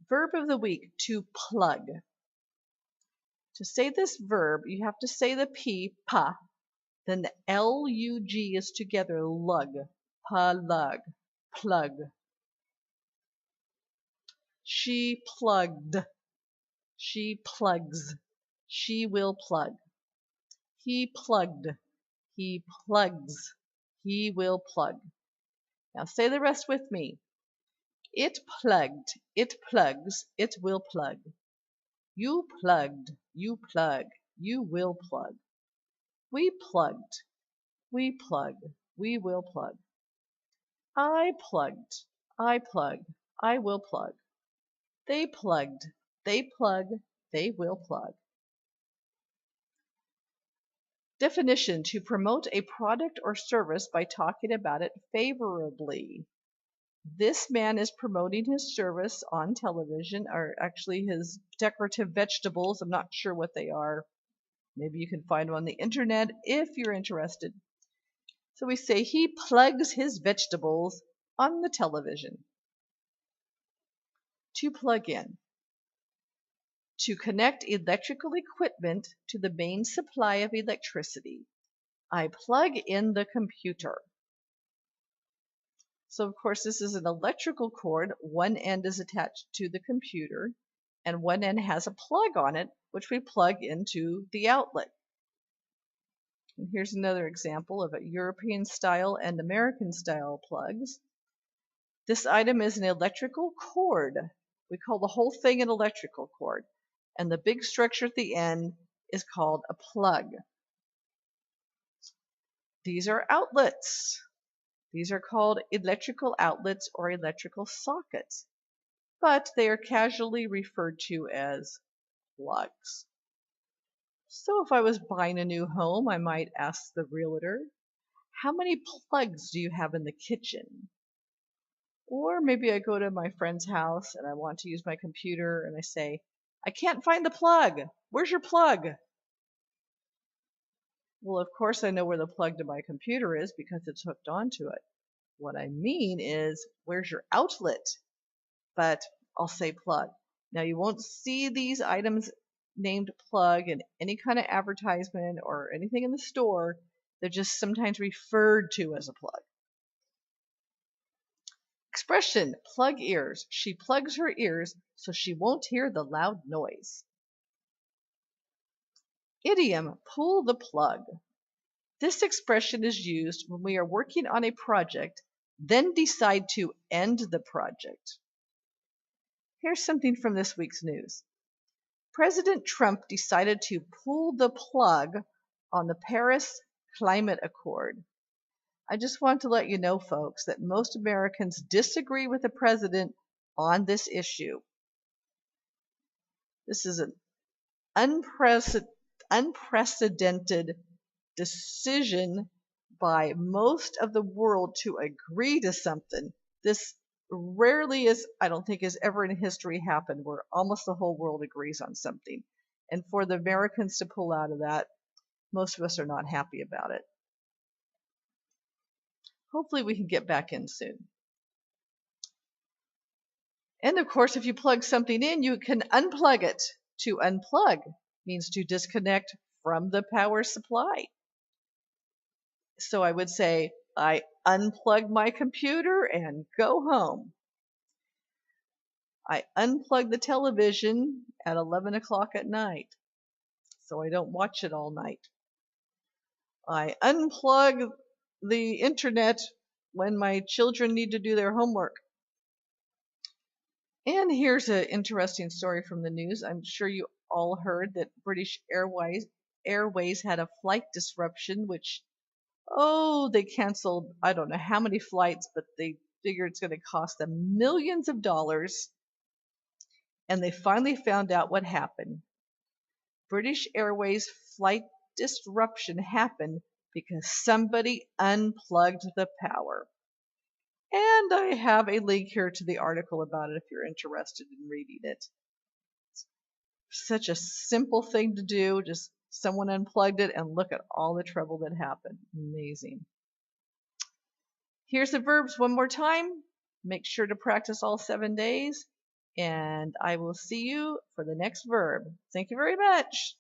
Verb of the week, to plug. To say this verb, you have to say the P, pa, then the L-U-G is together, lug, plug, plug. She plugged, she plugs, she will plug. He plugged, he plugs, he will plug. Now say the rest with me. It plugged, it plugs, it will plug. You plugged, you plug, you will plug. We plugged, we plug, we will plug. I plugged, I plug, I will plug. They plugged, they plug, they will plug. Definition: to promote a product or service by talking about it favorably. This man is promoting his service on television, or actually his decorative vegetables. I'm not sure what they are. Maybe you can find them on the internet if you're interested. So we say he plugs his vegetables on the television. To plug in. To connect electrical equipment to the main supply of electricity. I plug in the computer. So of course this is an electrical cord. One end is attached to the computer and one end has a plug on it, which we plug into the outlet. And here's another example of a European style and American style plugs. This item is an electrical cord. We call the whole thing an electrical cord. And the big structure at the end is called a plug. These are outlets. These are called electrical outlets or electrical sockets, but they are casually referred to as plugs. So if I was buying a new home, I might ask the realtor, how many plugs do you have in the kitchen? Or maybe I go to my friend's house and I want to use my computer and I say, I can't find the plug. Where's your plug? Well, of course I know where the plug to my computer is because it's hooked onto it. What I mean is, where's your outlet? But I'll say plug. Now you won't see these items named plug in any kind of advertisement or anything in the store. They're just sometimes referred to as a plug. Expression, plug ears. She plugs her ears so she won't hear the loud noise. Idiom, pull the plug. This expression is used when we are working on a project, then decide to end the project. Here's something from this week's news. President Trump decided to pull the plug on the Paris Climate Accord. I just want to let you know, folks, that most Americans disagree with the president on this issue. This is an unprecedented decision by most of the world to agree to something. This rarely is, I don't think, has ever in history happened where almost the whole world agrees on something. And for the Americans to pull out of that, most of us are not happy about it. Hopefully we can get back in soon. And of course, if you plug something in, you can unplug it. To unplug means to disconnect from the power supply. So I would say, I unplug my computer and go home. I unplug the television at 11 o'clock at night, so I don't watch it all night. I unplug the internet when my children need to do their homework. And here's an interesting story from the news. I'm sure you all heard that British Airways had a flight disruption, which, they canceled, I don't know how many flights, but they figure it's going to cost them millions of dollars. And they finally found out what happened. British Airways flight disruption happened because somebody unplugged the power. And I have a link here to the article about it if you're interested in reading it. It's such a simple thing to do, just someone unplugged it and look at all the trouble that happened. Amazing. Here's the verbs one more time. Make sure to practice all 7 days. and I will see you for the next verb. Thank you very much.